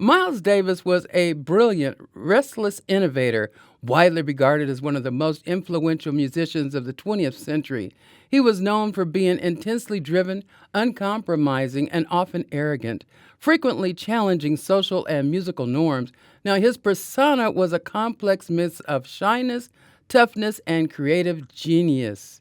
Miles Davis was a brilliant, restless innovator, widely regarded as one of the most influential musicians of the 20th century. He was known for being intensely driven, uncompromising, and often arrogant, frequently challenging social and musical norms. Now, his persona was a complex mix of shyness, toughness, and creative genius.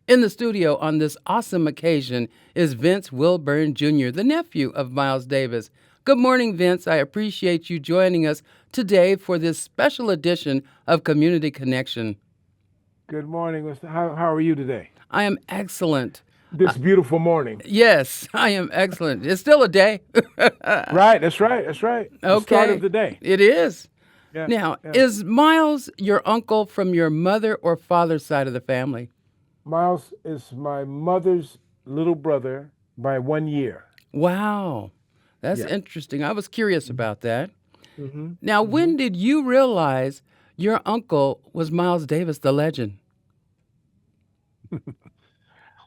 In the studio on this awesome occasion is Vince Wilburn Jr., the nephew of Miles Davis. Good morning, Vince. I appreciate you joining us today for this special edition of Community Connection. Good morning. How are you today? I am excellent. This beautiful morning. Yes, I am excellent. It's still a day. Right, that's right, that's right. The start of Okay, the day. it is. Yeah, Now, yeah. is Miles your uncle from your mother or father's side of the family? Miles is my mother's little brother by 1 year. Wow, that's Yeah. interesting. I was curious about that. Mm-hmm. Now, Mm-hmm. when did you realize your uncle was Miles Davis, the legend?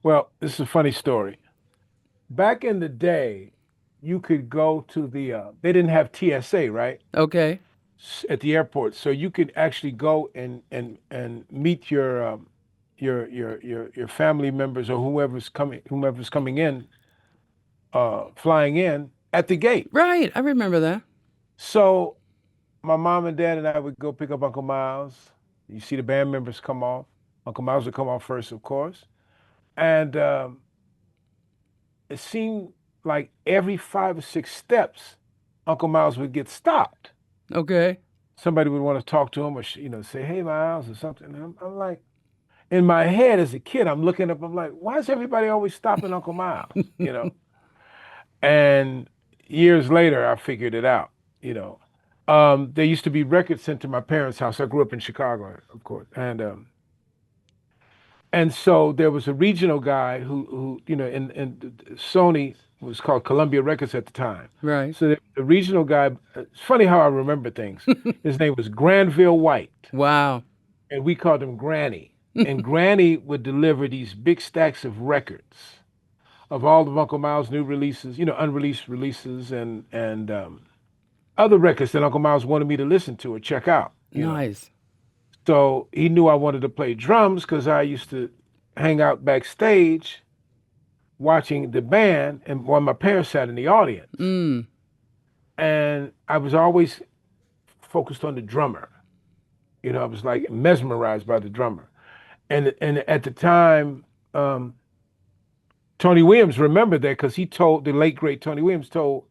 Well, this is a funny story. Back in the day, you could go to they didn't have TSA, right? Okay. At the airport. So you could actually go and meet your family members or whoever's coming in, flying in at the gate. Right, I remember that. So my mom and dad and I would go pick up Uncle Miles. You see the band members come off. Uncle Miles would come off first, of course. And it seemed like every 5 or 6 steps, Uncle Miles would get stopped. Okay. Somebody would want to talk to him or say, "Hey, Miles," or something. And I'm like, in my head as a kid, I'm looking up. I'm like, why is everybody always stopping Uncle Miles? And years later, I figured it out. You know, there used to be records sent to my parents' house. I grew up in Chicago, of course, and so there was a regional guy who in Sony was called Columbia Records at the time. Right. So the regional guy, it's funny how I remember things. His name was Granville White, Wow. and we called him Granny. And Granny would deliver these big stacks of records of all of Uncle Miles' new releases, unreleased releases, and other records that Uncle Miles wanted me to listen to or check out. Nice. So he knew I wanted to play drums because I used to hang out backstage watching the band and while my parents sat in the audience. Mm. And I was always focused on the drummer. I was like mesmerized by the drummer. And at the time, Tony Williams remembered that because the late great Tony Williams told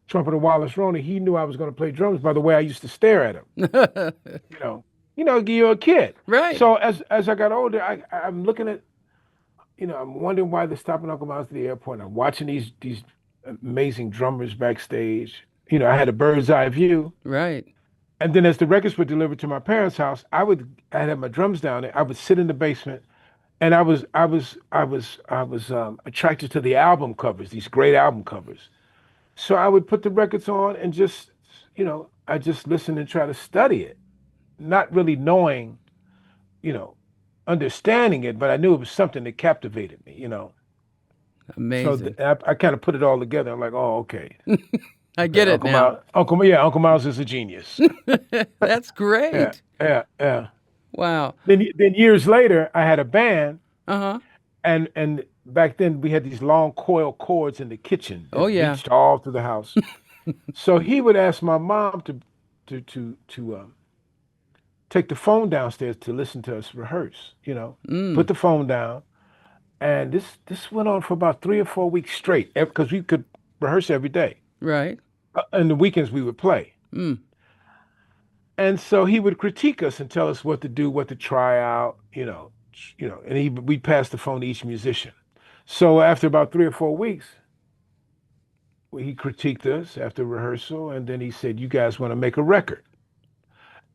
trumpeter Wallace Roney he knew I was going to play drums by the way I used to stare at him. You know, you're a kid. Right. So as I got older, I'm looking at, I'm wondering why they're stopping Uncle Miles at the airport. And I'm watching these amazing drummers backstage. I had a bird's eye view. Right. And then as the records were delivered to my parents' house, I had my drums down there. I would sit in the basement, and I was attracted to the album covers, these great album covers. So I would put the records on and I just listen and try to study it, not really knowing, you know, understanding it, but I knew it was something that captivated me. So Amazing. I kind of put it all together. I'm like, oh, okay, I okay, get it now. Yeah, Uncle Miles is a genius. That's Yeah, great. yeah, yeah. Wow. Then years later, I had a band, Uh-huh. and back then we had these long coil cords in the kitchen Oh, that yeah. reached all through the house. So he would ask my mom to take the phone downstairs to listen to us rehearse. Put Mm. the phone down, and this went on for about 3 or 4 weeks straight because we could rehearse every day. Right. And the weekends we would play. Mm. And so he would critique us and tell us what to do, what to try out, and we'd pass the phone to each musician. So after about 3 or 4 weeks, he critiqued us after rehearsal, and then he said, "You guys want to make a record?"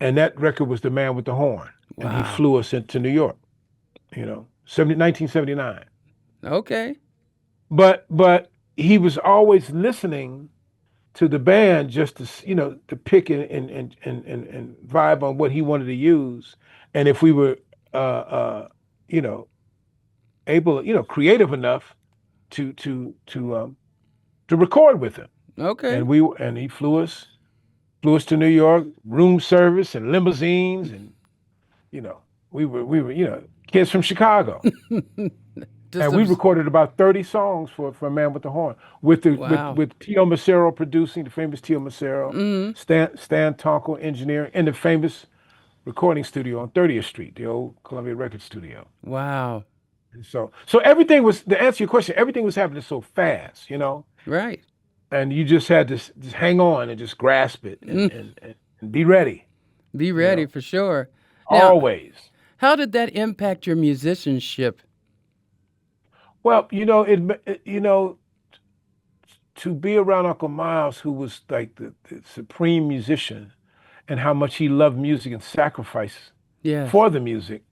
And that record was "The Man with the Horn," and he Wow. flew us into New York, 1979. Okay. But he was always listening to the band just to pick and vibe on what he wanted to use, and if we were you know able, creative enough to to to um, to record with him, Okay. and he flew us. Flew us to New York, room service and limousines, and you know, we were kids from Chicago. Just And a, we recorded about 30 songs for Man with the Horn with the wow. with Tio Macero producing, the famous Tio Macero, Hmm. Stan Tonko engineering in the famous recording studio on 30th Street, the old Columbia Record Studio. Wow. And so everything was, to answer your question, everything was happening so fast, Right. and you just had to just hang on and just grasp it Mm, and be ready, be you ready know, for sure. Now, always. how did that impact your musicianship? Well, to be around Uncle Miles, who was like the supreme musician, and how much he loved music and sacrificed Yes. for the music,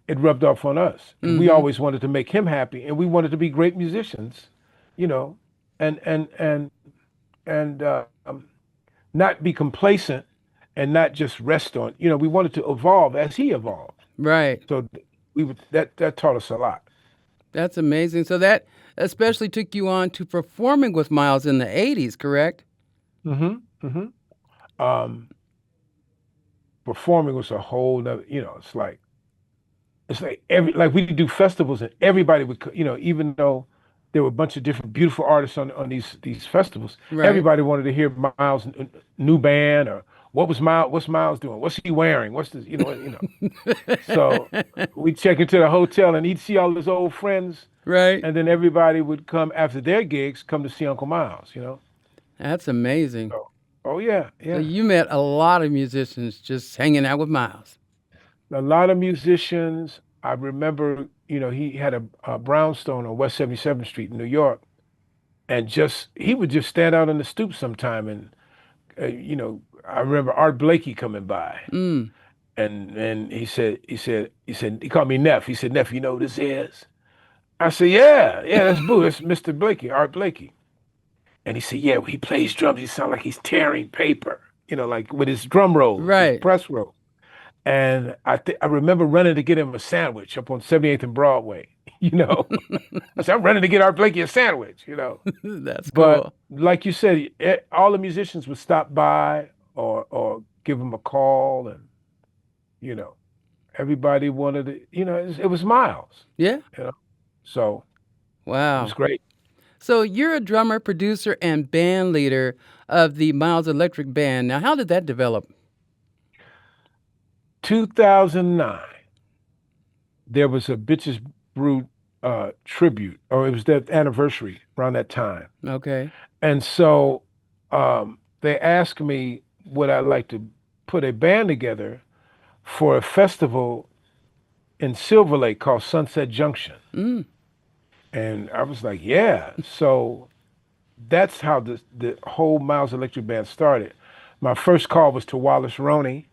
it rubbed off on us. And we Mm-hmm. always wanted to make him happy, and we wanted to be great musicians, you know, and and and and not be complacent and not just rest on. We wanted to evolve as he evolved. Right. So we would that taught us a lot. That's amazing. So that especially took you on to performing with Miles in the 80s, correct? Hmm. Um, Performing was a whole nother. It's like we could do festivals and everybody would even though there were a bunch of different beautiful artists on these festivals, Right. everybody wanted to hear Miles' new band, or what's Miles doing, what's he wearing, what's this, so we check into the hotel and he'd see all his old friends, Right. and then everybody would come after their gigs, come to see Uncle Miles. That's amazing. So, oh yeah, So yeah. you met a lot of musicians just hanging out with Miles. A lot of musicians. I remember, he had a brownstone on West 77th Street in New York, and just he would just stand out on the stoop sometime, and I remember Art Blakey coming by, Mm. and he called me Neff. He said, Neff, you know who this is? I said, yeah, yeah, that's Boo. That's Mr. Blakey, Art Blakey. And he said, yeah, when he plays drums, he sounds like he's tearing paper, like with his drum rolls, his Right. press rolls. And I remember running to get him a sandwich up on 78th and Broadway. You know, I said, I'm running to get Art Blakey a sandwich. That's But cool. like you said, all the musicians would stop by or give him a call, and you know, everybody wanted to. It was Miles. Yeah. You know, so it was Wow. great. So you're a drummer, producer, and band leader of the Miles Electric Band. Now, how did that develop? 2009, there was a Bitches Brew tribute, or it was their anniversary around that time. Okay. And so they asked me would I like to put a band together for a festival in Silver Lake called Sunset Junction. Mm. And I was like, yeah. So that's how the whole Miles Electric Band started. My first call was to Wallace Roney,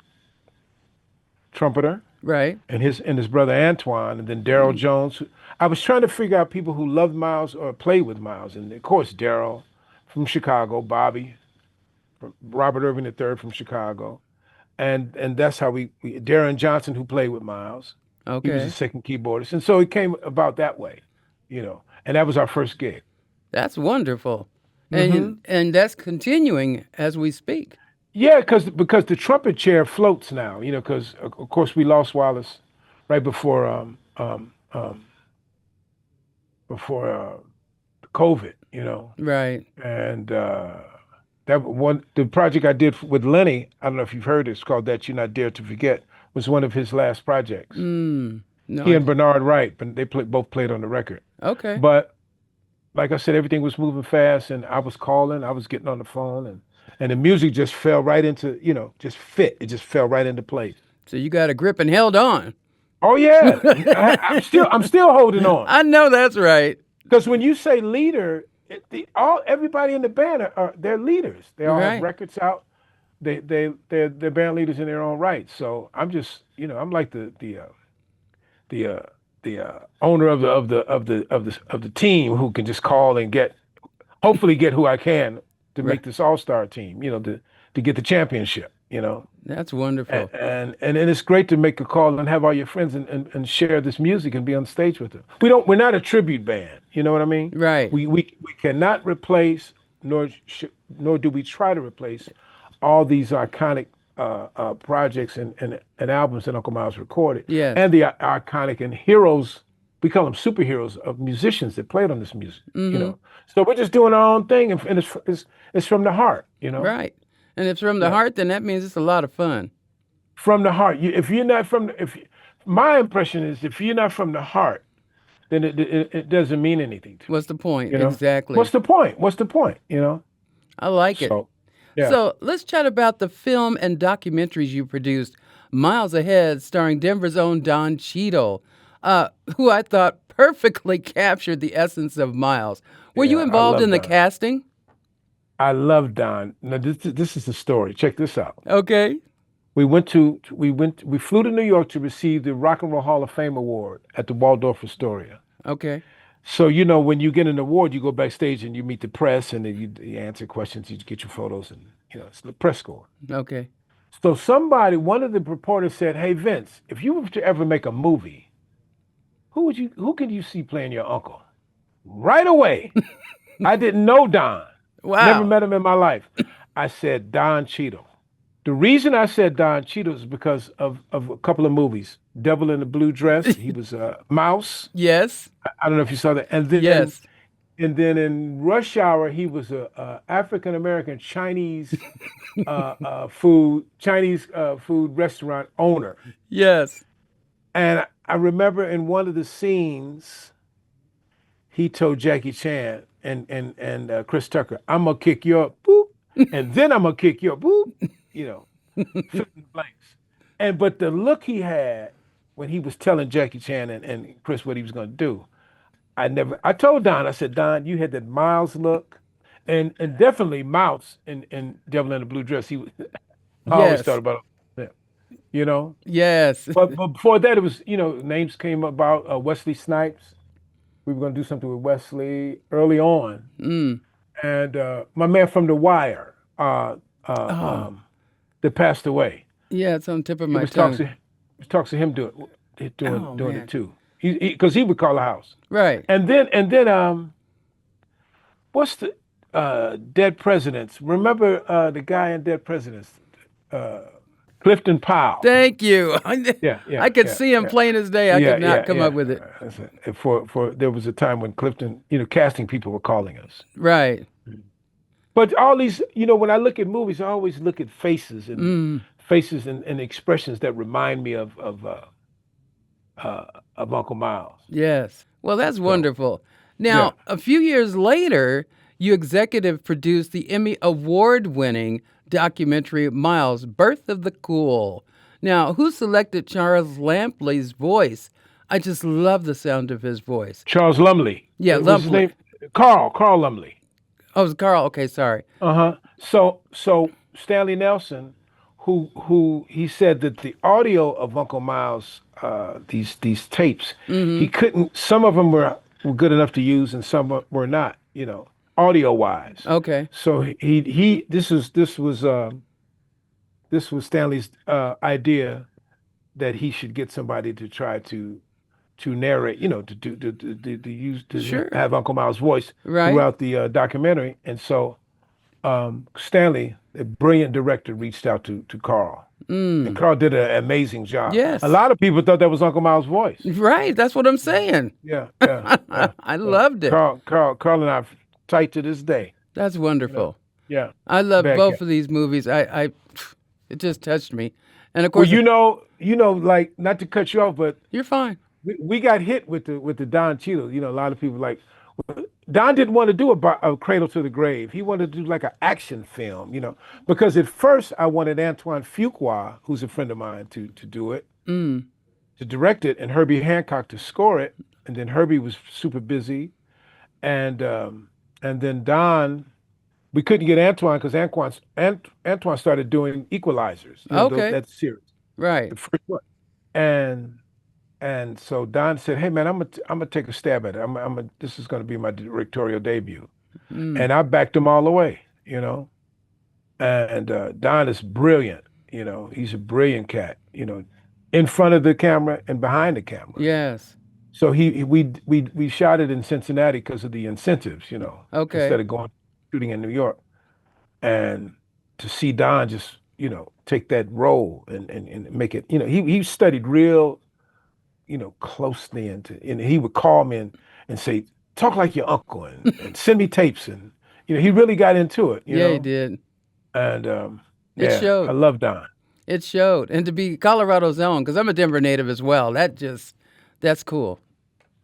trumpeter, Right. and his brother Antoine, and then Daryl Mm. Jones. I was trying to figure out people who loved Miles or played with Miles, and of course Daryl from Chicago, Bobby, Robert Irving III from Chicago, and that's how we Darren Johnson, who played with Miles. He was the Okay. second keyboardist, and so it came about that way. And that was our first gig. That's wonderful. Hmm. And that's continuing as we speak. Yeah, because the trumpet chair floats now. Because of course we lost Wallace right before COVID. Right. And that one, the project I did with Lenny, I don't know if you've heard it, it's called That You Not Dare to Forget, was one of his last projects. Mm. No, He I and did. Bernard Wright, but both played on the record. Okay. But like I said, everything was moving fast, and I was calling, I was getting on the phone, and the music just fell right into, just fit. It just fell right into place. So you got a grip and held on. Oh yeah, I'm still holding on. I know that's right. Because when you say leader, everybody in the band they're leaders. They all have Right. records out. They're band leaders in their own right. So I'm just I'm like the owner of the team who can just call and hopefully get who I can to Right. make this all-star team. To get the championship. That's And, wonderful. and it's great to make a call and have all your friends and share this music and be on stage with them. We're not a tribute band. You know what I mean? Right. We cannot replace nor do we try to replace all these iconic projects and albums that Uncle Miles recorded, Yes. and the iconic and heroes. We call them superheroes of musicians that played on this music. Mm-hmm. So we're just doing our own thing, and it's from the heart. Right. And if it's from the Yeah, heart, then that means it's a lot of fun. from the heart. If you're not from, if my impression is, if you're not from the heart, then it doesn't mean anything to What's the me. point? You know, what's Exactly. the point? What's the point? I like it. So, yeah, So let's chat about the film and documentaries you produced. Miles Ahead, starring Denver's own Don Cheadle, who I thought perfectly captured the essence of Miles. Were you yeah, I involved love in the Don. casting? I love Don. Now this is the story. Check this out. Okay. We flew to New York to receive the Rock and Roll Hall of Fame award at the Waldorf Astoria. Okay. So when you get an award, you go backstage and you meet the press, and then you answer questions, you get your photos, and it's the press score. Okay. So one of the reporters said, "Hey Vince, if you were to ever make a movie, who could you see playing your uncle?" Right away, I didn't know Don, never Wow. met him in my life. I said Don Cheadle. The reason I said Don Cheadle is because of a couple of movies. Devil in the Blue Dress. He was a mouse. Yes. I don't know if you saw that. Yes. And then in Rush Hour, he was a African American Chinese food restaurant owner. Yes. And I remember in one of the scenes, he told Jackie Chan and Chris Tucker, "I'm gonna kick you up, boop, and then I'm gonna kick you up, boop." You know, fill in the blanks. But the look he had when he was telling Jackie Chan and Chris what he was gonna do, I told Don, I said, Don, you had that Miles look, and definitely Mouse in Devil in the Blue Dress. I always thought Yes. about him, you know. Yes. But before that, it was names came about Wesley Snipes. We were going to do something with Wesley early on, Mm. and my man from The Wire, Oh, that passed away. yeah, it's on the tip of It my was talks tongue. to it was talks to him Oh, doing it man. too. Because he would call the house, Right. and then what's the Dead Presidents? Remember the guy in Dead Presidents, uh, Clifton Powell. Thank you. Yeah, I yeah, could yeah, see him yeah. plain as day. I Yeah, could not yeah, come up yeah. with it. For there was a time when Clifton, casting people were calling us. Right. But all these, when I look at movies, I always look at Mm. faces and expressions that remind me of Uncle Miles. Yes. Well, that's So wonderful. yeah, Now, a few years later, you executive produced the Emmy Award winning documentary Miles, Birth of the Cool. Now, who selected Charles Lampley's voice? I just love the sound of his voice. Charles Lumley. Yeah, What's his Lampley. name? Carl Lumley. Oh, it was Carl. Okay, sorry. Uh-huh. So Stanley Nelson, who he said that the audio of Uncle Miles, these tapes, he Mm-hmm. couldn't. Some of them were good enough to use, and some were not. Audio wise. Okay. So this was Stanley's idea that he should get somebody to try to narrate, to use to Sure. have Uncle Miles' voice Right. throughout the documentary, and so Stanley, a brilliant director, reached out to Carl, and Mm. Carl did an amazing job. A Yes. lot of people thought that was Uncle Miles' voice. Right. That's what I'm saying. Yeah, yeah, yeah. I So loved it. Carl and I are tight to this day. That's You know, wonderful. yeah, I love bad both cat. of these movies. It just touched me. And of Well, course, like not to cut you off, but you're fine. we got hit with the Don Cheadle. A lot of people like Don didn't want to do a Cradle to the Grave. He wanted to do like an action film, because at first I wanted Antoine Fuqua, who's a friend of mine, to do it, Mm. to direct it, and Herbie Hancock to score it. And then Herbie was super busy, and then Don, we couldn't get Antoine because Antoine started doing Equalizers, Okay. that series, Right. the first one, and and so Don said, "Hey man, I'm gonna take a stab at it. This is gonna be my directorial debut," Mm. and I backed him all the way, And Don is brilliant, He's a brilliant cat, in front of the camera and behind the camera. Yes. So we shot it in Cincinnati because of the incentives, Okay. instead of going shooting in New York. And to see Don just, take that role and make it, he studied real, closely and he would call me and say, talk like your uncle and send me tapes and he really got into it, Yeah, he did. and It yeah, I showed. love Don. It showed. And to be Colorado's own, because I'm a Denver native as well. That's cool. That's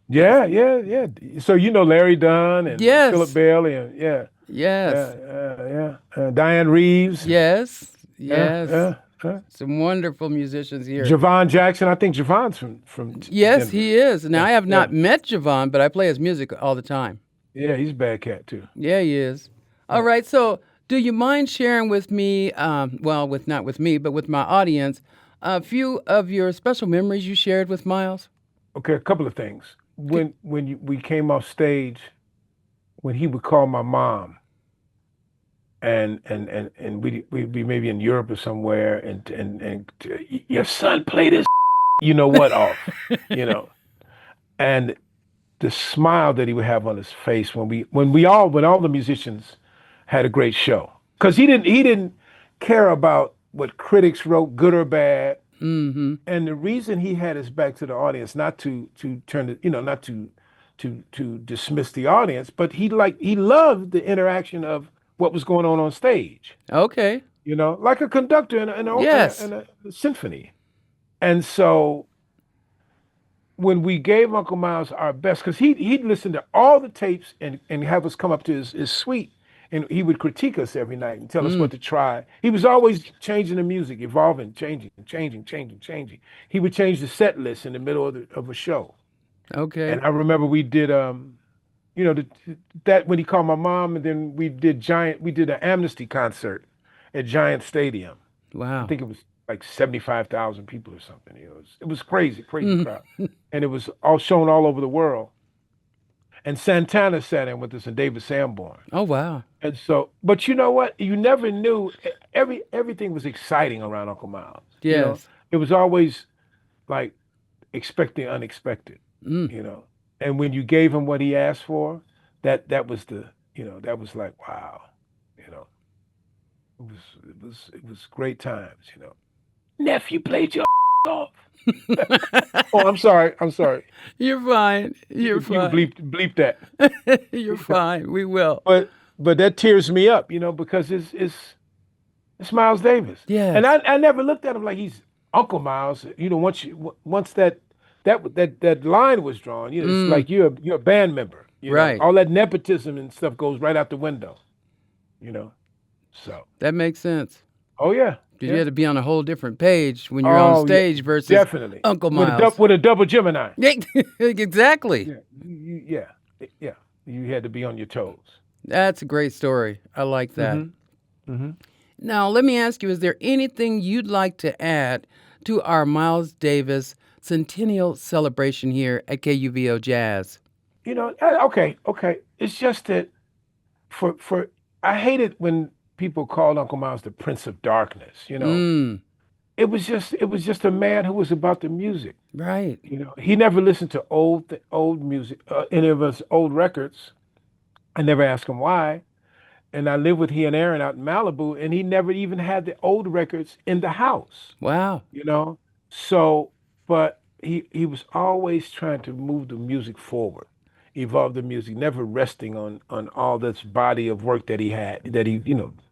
Yeah, yeah, yeah. So Larry Dunn and Philip yes, Bailey and yeah, yes, yeah. Diane Reeves. yes, Yeah, yes. yeah, yeah. Some wonderful musicians here. Javon Jackson. I think Javon's from Yes, Denver. he is. Now Yeah, I have yeah, not met Javon, but I play his music all the time. yeah. He's a bad cat too. Yeah, he is. All Yeah. right. So, do you mind sharing with me, well, with not with me, but with my audience, a few of your special memories you shared with Miles? Okay, a couple of things. G- We came off stage, when he would call my mom, and we'd be maybe in Europe or somewhere, and your son played his, you know what off, you know, and the smile that he would have on his face when all the musicians had a great show, because he didn't care about what critics wrote, good or bad. Mm-hmm. And the reason he had his back to the audience, not to turn it, not to dismiss the audience, but he loved the interaction of what was going on stage, Okay. like a conductor Yes. in a symphony. And so when we gave Uncle Miles our best, because he'd listen to all the tapes and have us come up to his suite, and he would critique us every night and tell us Mm. what to try. He was always changing the music, evolving, changing. He would change the set list in the middle of a show. Okay. And I remember we did the, that when he called my mom, and then we did an Amnesty concert at Giant Stadium. I Wow. think it was like 75,000 people or something. It was crazy, crazy Mm. crowd. And it was all shown all over the world. And Santana sat in with us and David Sanborn. Oh, wow. And so, but you know what? You never knew. Everything was exciting around Uncle Miles. Yes. It was always like expecting unexpected, Mm. you know. And when you gave him what he asked for, that was that was like, wow, you know. It was great times. Nephew played your off. Oh, I'm sorry. I'm sorry. You're fine. You're You can fine. bleep that. You're fine. We will. But that tears me up, because it's Miles Davis. And Yes. I never looked at him like he's Uncle Miles. Once that line was drawn, it's Mm. like you're a band member. Right. All that nepotism and stuff goes right out the window. You know. So, That makes sense. oh yeah, Because you yeah. had to be on a whole different page when you're on Oh yeah, stage versus definitely. Uncle With Miles. with a double Gemini. Yeah, exactly. Yeah, yeah. You had to be on your toes. That's a great story. I like that. Hmm. Hmm. Now, let me ask you, is there anything you'd like to add to our Miles Davis centennial celebration here at KUVO Jazz? Okay. It's just that for I hate it when people call Uncle Miles the Prince of Darkness. Mm, It was just a man who was about the music. right. He never listened to old music, any of us old records. I never asked him why. And I lived with he and Aaron out in Malibu, and he never even had the old records in the house. Wow. you know. So, but he was always trying to move the music forward, evolve the music, never resting on all this body of work that he had,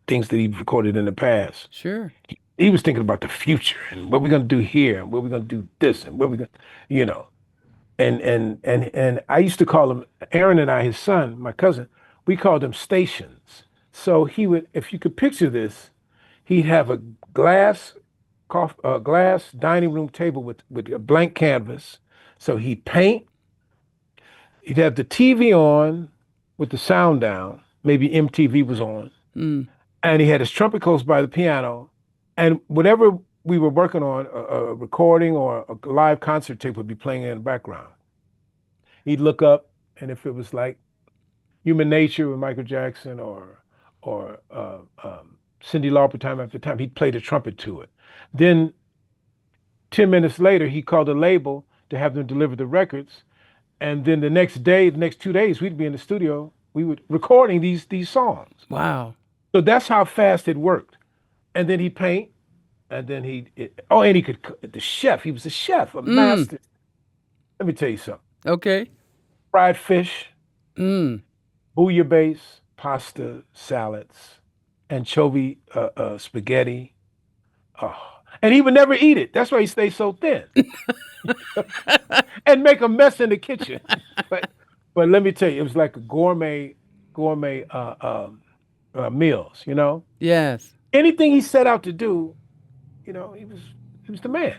things that he recorded in the past. Sure. He was thinking about the future and what we're gonna do here, and what we're gonna do this, and what we're gonna, you know. And I used to call him, Aaron and I, his son, my cousin, we called them stations. So he would, if you could picture this, he'd have a glass dining room table with a blank canvas. So he'd paint. He'd have the TV on with the sound down. Maybe MTV was on, Mm, and he had his trumpet close by the piano. And whatever we were working on, a recording or a live concert tape would be playing in the background. He'd look up, and if it was like Human Nature with Michael Jackson or Cyndi Lauper, time after time, he'd play the trumpet to it. Then 10 minutes later, he called a label to have them deliver the records. And then the next day, the next 2 days, we'd be in the studio. We would recording these songs. wow. So that's how fast it worked. and then he paint, and then and he could cook. The chef. He was a chef, a Mm. master. Let me tell you something. Okay. Fried fish, Mm. bouillabaisse, pasta, salads, anchovy spaghetti. Oh. And he would never eat it. That's why he stays so thin and make a mess in the kitchen. But but let me tell you, it was like a gourmet meals. Yes. Anything he set out to do, he was the man.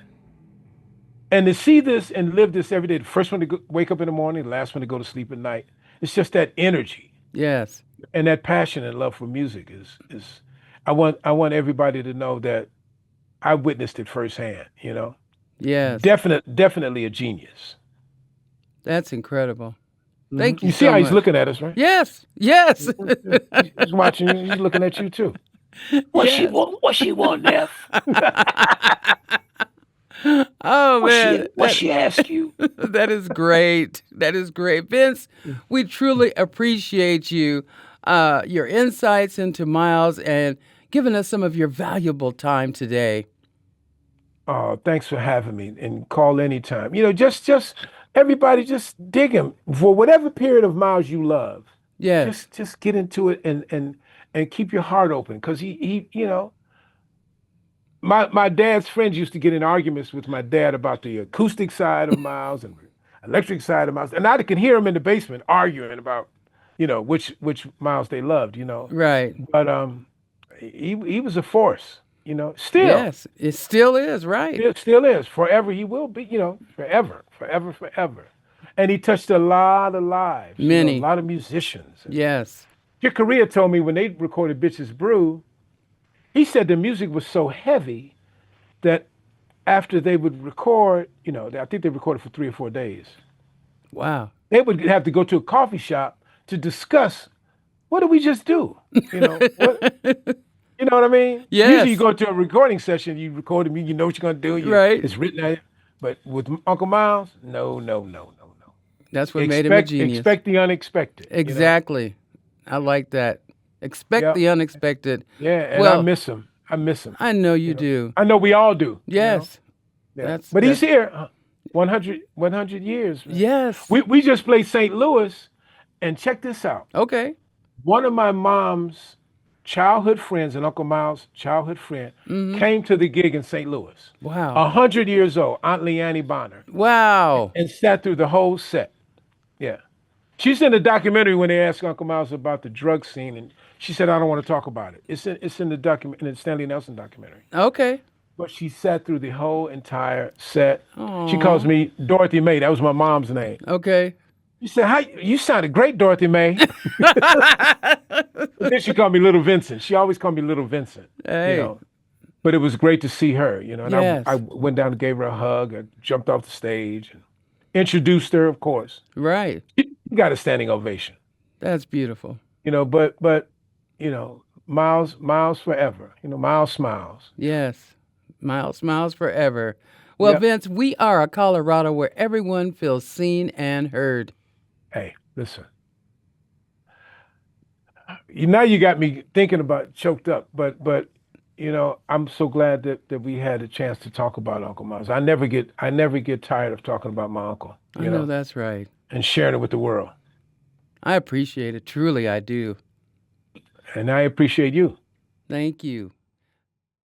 And to see this and live this every day, the first one to wake up in the morning, the last one to go to sleep at night, it's just that energy Yes. and that passion and love for music is I want everybody to know that I witnessed it firsthand. Yes. Definitely a genius. That's incredible. Thank you You see so how he's much. looking at us, right? Yes. Yes. He's watching you. He's looking at you too. What she Yes. want? What she want, Neff? Oh What she man, what she ask you? that is great. That is great, Vince. We truly appreciate you, your insights into Miles, and giving us some of your valuable time today. Oh, thanks for having me and call anytime. Just everybody just dig him for whatever period of Miles you love. Yes. Just get into it and keep your heart open because my dad's friends used to get in arguments with my dad about the acoustic side of Miles and the electric side of Miles, and I could hear them in the basement arguing about which Miles they loved. Right. But he was a force, still. Yes. It still is. Right. Still is. Forever he will be, forever, forever, forever. And he touched a lot of lives, a Many. lot of musicians. Yes. Chick Corea told me when they recorded Bitches Brew, he said the music was so heavy that after they would record, I think they recorded for 3 or 4 days, Wow. they would have to go to a coffee shop to discuss what did we just do? You know what I mean? Usually you Yes. go to a recording session, you record it, you know what you're gonna do, Right. it's written out. But with Uncle Miles, no, no, no, no, no. That's what made him a Expect genius. expect the unexpected. Exactly. I like that. Expect Yep. the unexpected. Yeah, and I Well, miss him. I miss him. I know you You know. do. I know we all do. Yes. Yeah. That's But he's that's here. 100 years, man. yes. We just played St. Louis, and check this out. Okay. One of my mom's childhood friends and Uncle Miles' childhood friend Mm-hmm. came to the gig in St. Louis. Wow. 100 years old, Aunt Leanne Bonner, Wow. and sat through the whole set. Yeah. She's in the documentary when they asked Uncle Miles about the drug scene, and she said, "I don't want to talk about it." It's in the document in the Stanley Nelson documentary. Okay. But she sat through the whole entire set. She calls Oh. me Dorothy May. That was my mom's name. Okay. She said, "Hi, you sounded great, Dorothy May." But then she called me Little Vincent. She always called me Little Vincent, you Hey. know. But it was great to see her. And I Yes. went down and gave her a hug. I jumped off the stage and introduced her, of course. Right. She got a standing ovation, That's beautiful. but Miles forever. Miles smiles. Yes. Miles, smiles forever. Well, Yep. Vince, we are a Colorado where everyone feels seen and heard. Hey, listen. Now you got me thinking about choked up, but I'm so glad that we had a chance to talk about Uncle Miles. I never get tired of talking about my uncle, I know that's right. and sharing it with the world. I appreciate it. Truly, I do. And I appreciate you. Thank you.